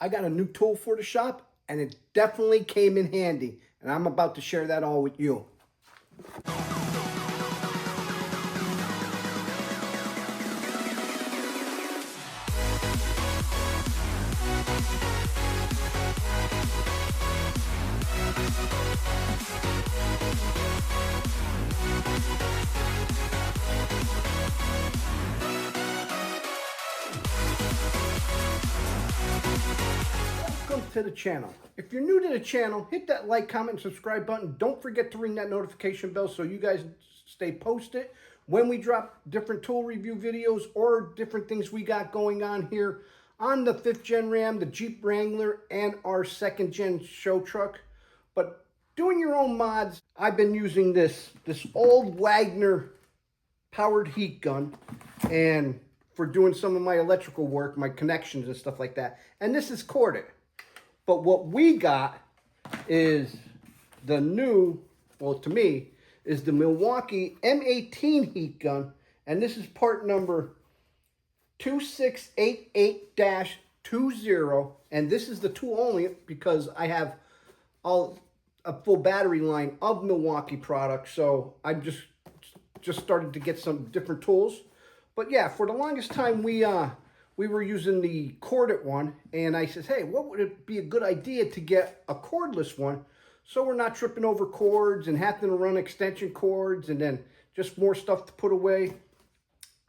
I got a new tool for the shop, and it definitely came in handy. And I'm about to share that all with you. Welcome to the channel. If you're new to the channel, hit that like, comment, and subscribe button. Don't forget to ring that notification bell so you guys stay posted when we drop different tool review videos or different things we got going on here on the 5th gen Ram, the Jeep Wrangler, and our 2nd gen show truck. But doing your own mods, I've been using this old Wagner powered heat gun, and for doing some of my electrical work, my connections and stuff like that. And this is corded. But what we got is the new, well, to me, is the Milwaukee M18 heat gun. And this is part number 2688-20. And this is the tool only because I have a full battery line of Milwaukee products. So I just started to get some different tools. But yeah, for the longest time, we were using the corded one, and I said, hey, what would it be a good idea to get a cordless one so we're not tripping over cords and having to run extension cords and then just more stuff to put away.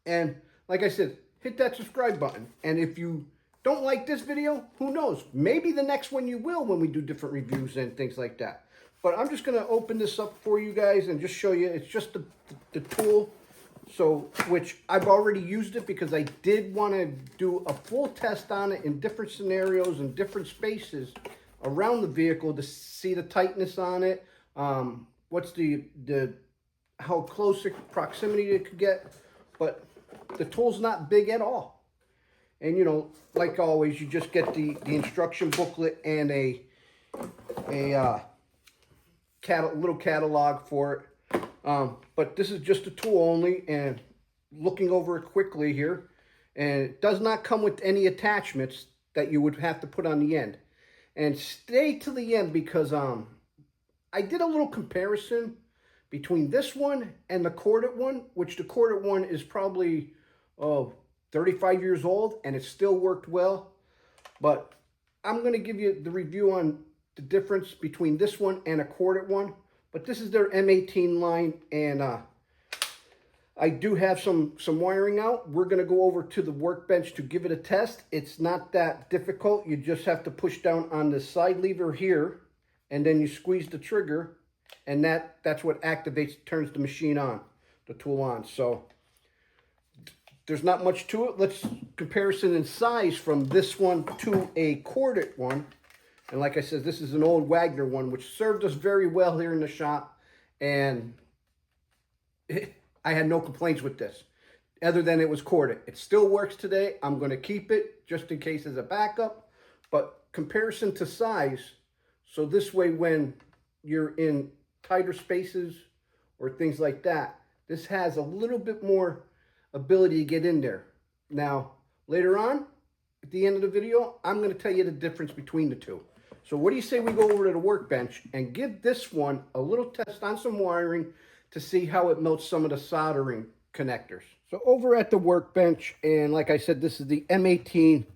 And like I said, hit that subscribe button. And if you don't like this video, who knows? Maybe the next one you will when we do different reviews and things like that. But I'm just going to open this up for you guys and just show you. It's just the tool. So, which I've already used it because I did want to do a full test on it in different scenarios and different spaces around the vehicle to see the tightness on it, what's how close proximity it could get. But the tool's not big at all. And, you know, like always, you just get the instruction booklet and a little catalog for it. But this is just a tool only, and looking over it quickly here, and it does not come with any attachments that you would have to put on the end. And stay to the end because I did a little comparison between this one and the corded one, which the corded one is probably 35 years old, and it still worked well. But I'm going to give you the review on the difference between this one and a corded one. But this is their M18 line, and I do have some wiring out. We're going to go over to the workbench to give it a test. It's not that difficult. You just have to push down on the side lever here, and then you squeeze the trigger, and that's what activates, turns the machine on, the tool on. So there's not much to it. Let's comparison in size from this one to a corded one. And like I said, this is an old Wagner one, which served us very well here in the shop. And I had no complaints with this, other than it was corded. It still works today. I'm going to keep it just in case as a backup. But comparison to size, so this way when you're in tighter spaces or things like that, this has a little bit more ability to get in there. Now, later on, at the end of the video, I'm going to tell you the difference between the two. So what do you say we go over to the workbench and give this one a little test on some wiring to see how it melts some of the soldering connectors. So over at the workbench, and like I said, this is the M18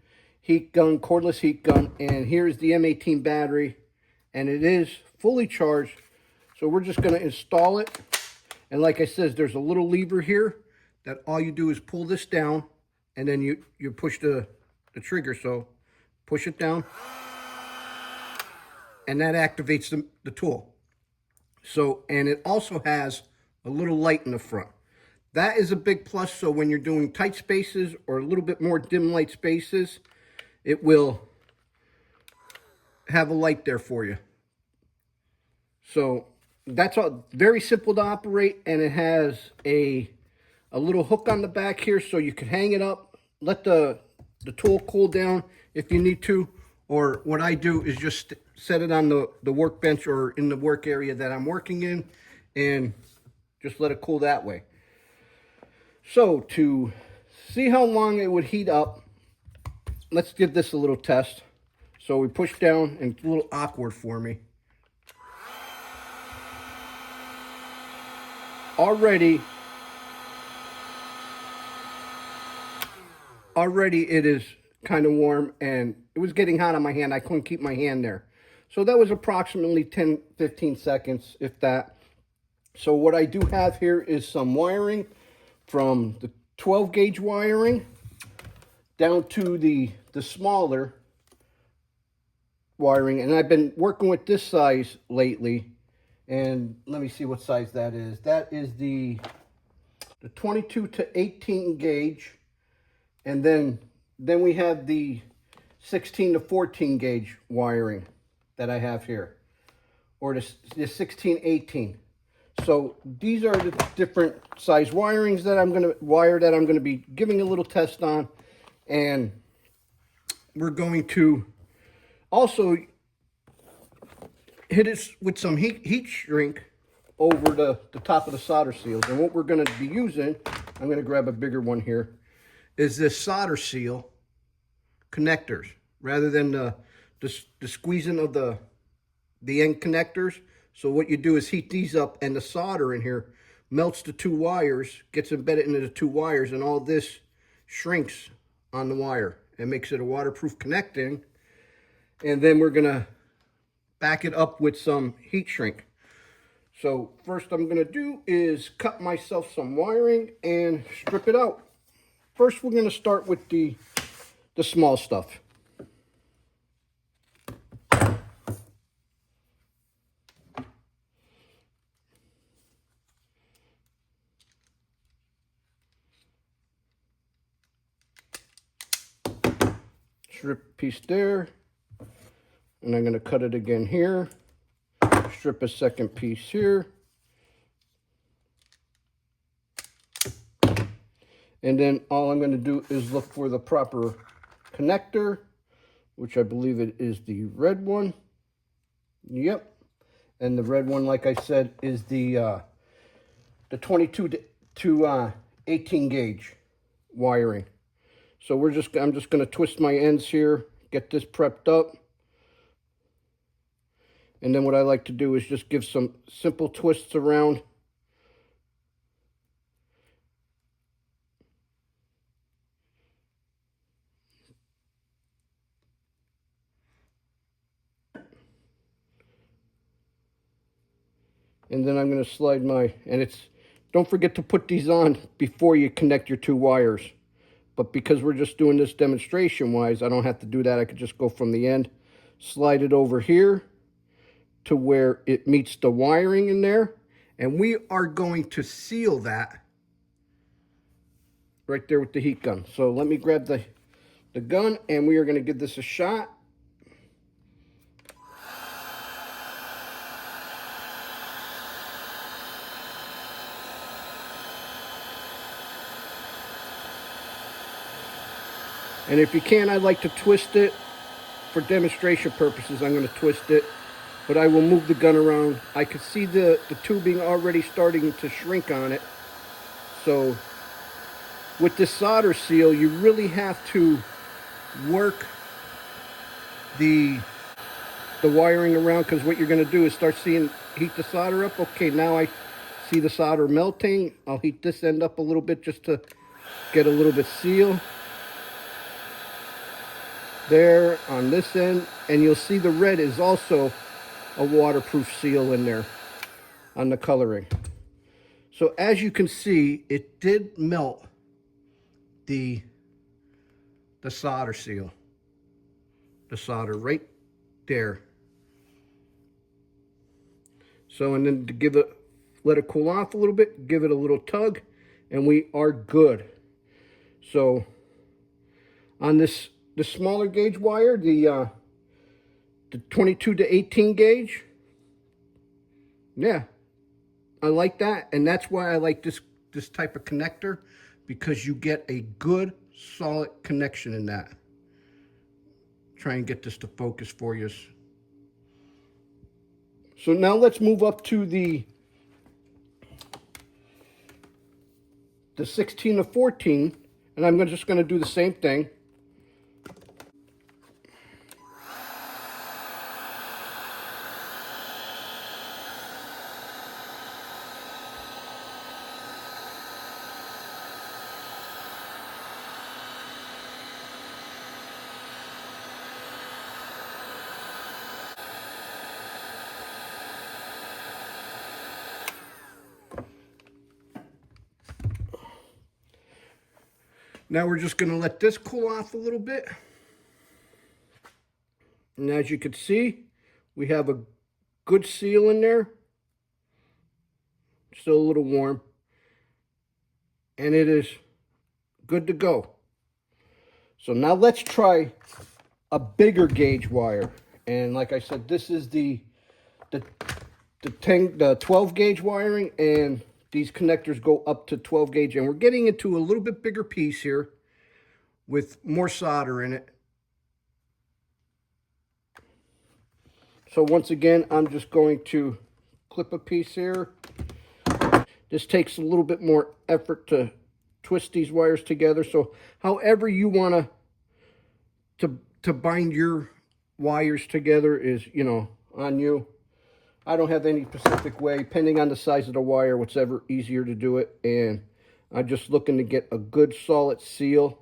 heat gun, cordless heat gun, and here's the M18 battery, and it is fully charged. So we're just going to install it. And like I said, there's a little lever here that all you do is pull this down, and then you push the trigger. So push it down, and that activates the tool. So, and it also has a little light in the front. That is a big plus. So when you're doing tight spaces or a little bit more dim light spaces, it will have a light there for you. So that's all, very simple to operate, and it has a little hook on the back here so you can hang it up, let the tool cool down if you need to, or what I do is just set it on the workbench or in the work area that I'm working in and just let it cool that way. So to see how long it would heat up, let's give this a little test. So we push down, and it's a little awkward for me. Already it is kind of warm, and it was getting hot on my hand. I couldn't keep my hand there. So that was approximately 10-15 seconds, if that. So what I do have here is some wiring from the 12 gauge wiring down to the smaller wiring. And I've been working with this size lately. And let me see what size that is. That is the 22 to 18 gauge. And then we have the 16 to 14 gauge wiring that I have here, or the 16-18. So these are the different size wirings that I'm going to be giving a little test on, and we're going to also hit it with some heat shrink over the top of the solder seals. And what we're going to be using, I'm going to grab a bigger one here, is this solder seal connectors, rather than the squeezing of the end connectors. So what you do is heat these up, and the solder in here melts the two wires, gets embedded into the two wires, and all this shrinks on the wire and makes it a waterproof connecting. And then we're gonna back it up with some heat shrink. So first I'm gonna do is cut myself some wiring and strip it out. First we're gonna start with the small stuff. Strip piece there, and I'm going to cut it again here. Strip a second piece here, and then all I'm going to do is look for the proper connector, which I believe it is the red one. Yep, and the red one, like I said, is the 22 to 18 gauge wiring. So I'm just going to twist my ends here, get this prepped up. And then what I like to do is just give some simple twists around. And then I'm going to slide don't forget to put these on before you connect your two wires. But because we're just doing this demonstration-wise, I don't have to do that. I could just go from the end, slide it over here to where it meets the wiring in there. And we are going to seal that right there with the heat gun. So let me grab the gun, and we are going to give this a shot. And if you can, I like to twist it. For demonstration purposes, I'm going to twist it, but I will move the gun around. I could see the tubing already starting to shrink on it. So with this solder seal, you really have to work the wiring around, because what you're going to do is heat the solder up. Okay, now I see the solder melting. I'll heat this end up a little bit just to get a little bit seal there on this end, and you'll see the red is also a waterproof seal in there on the coloring. So as you can see, it did melt the solder seal, the solder right there. So, and then to let it cool off a little bit, give it a little tug, and we are good. So on the smaller gauge wire, the 22 to 18 gauge, yeah, I like that. And that's why I like this type of connector, because you get a good solid connection in that. Try and get this to focus for you. So now let's move up to the 16 to 14, and I'm just going to do the same thing. Now we're just going to let this cool off a little bit. And as you can see, we have a good seal in there. Still a little warm. And it is good to go. So now let's try a bigger gauge wire. And like I said, this is the 12 gauge wiring, and these connectors go up to 12 gauge. And we're getting into a little bit bigger piece here with more solder in it. So once again, I'm just going to clip a piece here. This takes a little bit more effort to twist these wires together. So however you want to bind your wires together is, you know, on you. I don't have any specific way, depending on the size of the wire, whatever easier to do it. And I'm just looking to get a good solid seal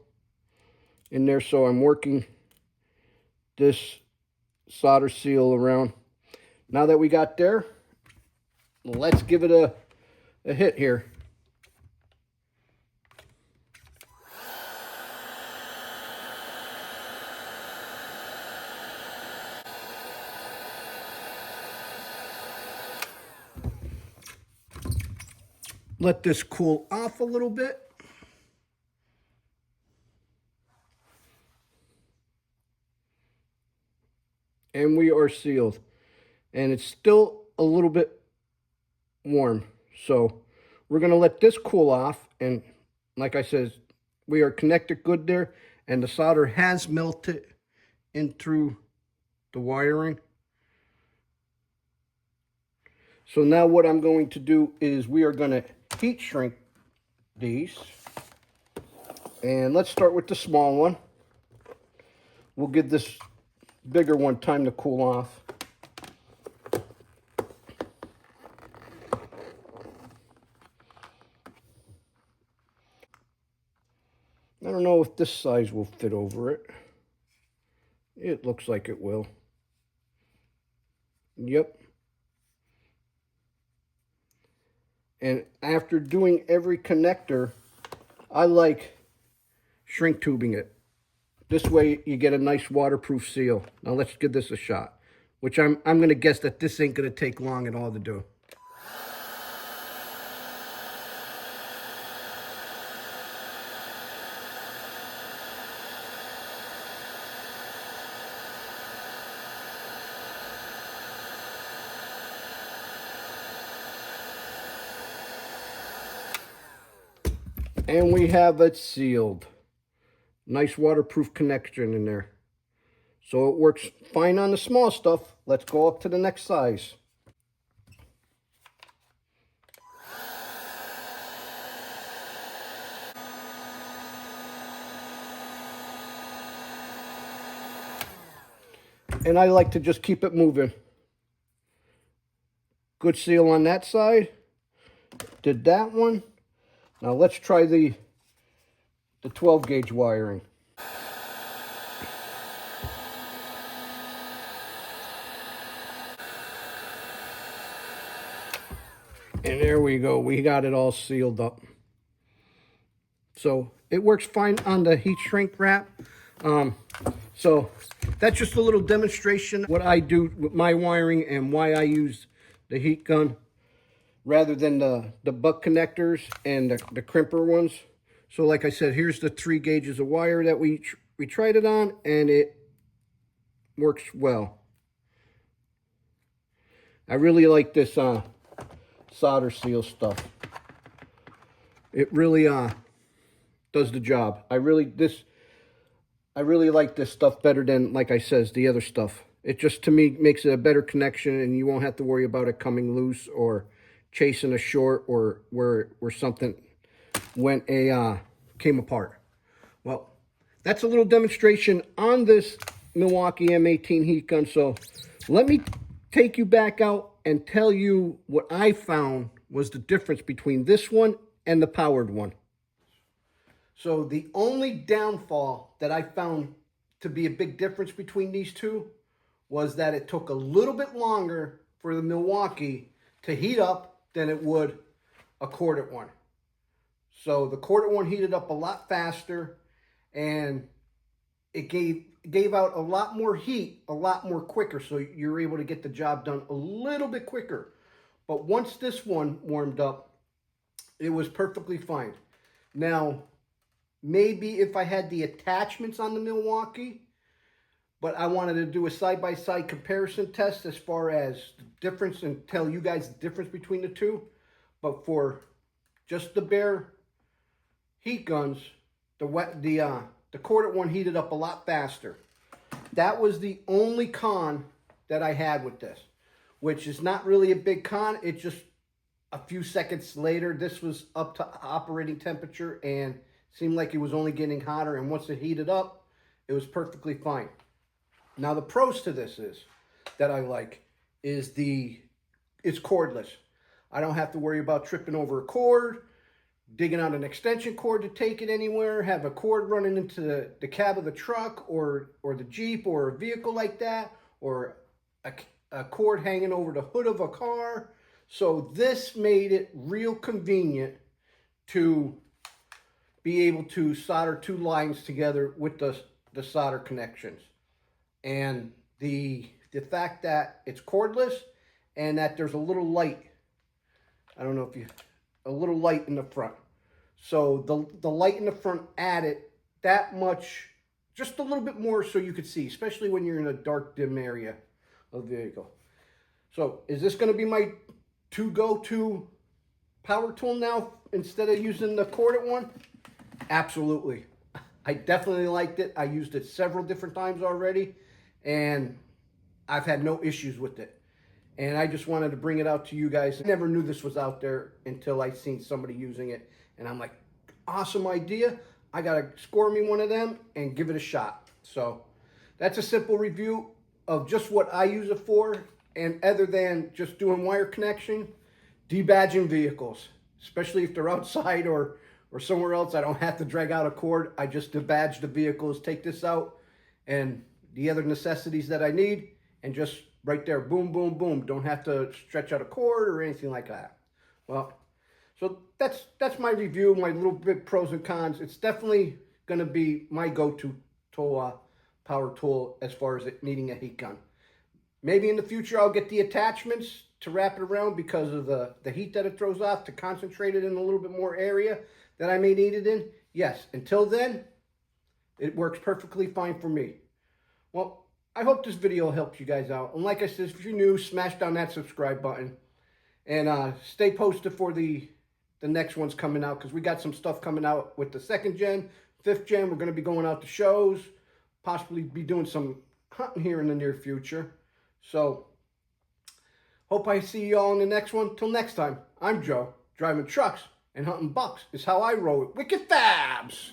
in there. So I'm working this solder seal around. Now that we got there, let's give it a hit here. Let this cool off a little bit. And we are sealed. And it's still a little bit warm. So we're going to let this cool off. And like I said, we are connected good there. And the solder has melted in through the wiring. So now what I'm going to do is we are going to heat shrink these. And let's start with the small one. We'll give this bigger one time to cool off. I don't know if this size will fit over it. It looks like it will. Yep. And after doing every connector, I like shrink tubing it. This way you get a nice waterproof seal. Now let's give this a shot, which I'm going to guess that this ain't going to take long at all to do. And we have it sealed. Nice waterproof connection in there. So it works fine on the small stuff. Let's go up to the next size. And I like to just keep it moving. Good seal on that side. Did that one. Now let's try the 12 gauge wiring. And there we go. We got it all sealed up. So it works fine on the heat shrink wrap. So that's just a little demonstration what I do with my wiring and why I use the heat gun rather than the buck connectors and the crimper ones. So like I said, here's the 3 gauges of wire that we tried it on, and it works well. I really like this solder seal stuff. It really does the job. I really like this stuff better than, like I says, the other stuff. It just, to me, makes it a better connection, and you won't have to worry about it coming loose or chasing a short or where something came apart. Well, that's a little demonstration on this Milwaukee M18 heat gun. So let me take you back out and tell you what I found was the difference between this one and the powered one. So the only downfall that I found to be a big difference between these two was that it took a little bit longer for the Milwaukee to heat up than it would a corded one. So the corded one heated up a lot faster, and it gave out a lot more heat, a lot more quicker, so you're able to get the job done a little bit quicker. But once this one warmed up, it was perfectly fine. Now, maybe if I had the attachments on the Milwaukee, but I wanted to do a side-by-side comparison test as far as the difference and tell you guys the difference between the two. But for just the bare heat guns, the corded one heated up a lot faster. That was the only con that I had with this, which is not really a big con. It just a few seconds later, this was up to operating temperature and seemed like it was only getting hotter. And once it heated up, it was perfectly fine. Now the pros to this is that I like is it's cordless. I don't have to worry about tripping over a cord, digging out an extension cord to take it anywhere, have a cord running into the cab of the truck or the Jeep or a vehicle like that, or a cord hanging over the hood of a car. So this made it real convenient to be able to solder two lines together with the solder connections. And the fact that it's cordless and that there's a little light, I don't know if a little light in the front. So the light in the front added that much, just a little bit more so you could see, especially when you're in a dark, dim area of the vehicle. So is this going to be my go-to power tool now instead of using the corded one? Absolutely. I definitely liked it. I used it several different times already, and I've had no issues with it. And I just wanted to bring it out to you guys. I never knew this was out there until I seen somebody using it. And I'm like, awesome idea. I got to score me one of them and give it a shot. So that's a simple review of just what I use it for. And other than just doing wire connection, debadging vehicles, especially if they're outside or somewhere else, I don't have to drag out a cord. I just debadge the vehicles, take this out, and the other necessities that I need, and just right there, boom, boom, boom. Don't have to stretch out a cord or anything like that. Well, so that's my review, my little bit pros and cons. It's definitely going to be my go-to power tool as far as it needing a heat gun. Maybe in the future I'll get the attachments to wrap it around because of the heat that it throws off, to concentrate it in a little bit more area that I may need it in. Yes, until then, it works perfectly fine for me. Well, I hope this video helps you guys out. And like I said, if you're new, smash down that subscribe button. And stay posted for the next ones coming out, because we got some stuff coming out with the 2nd gen, 5th gen. We're going to be going out to shows, possibly be doing some hunting here in the near future. So, hope I see you all in the next one. Till next time, I'm Joe. Driving trucks and hunting bucks is how I roll it. Wicked Fabz!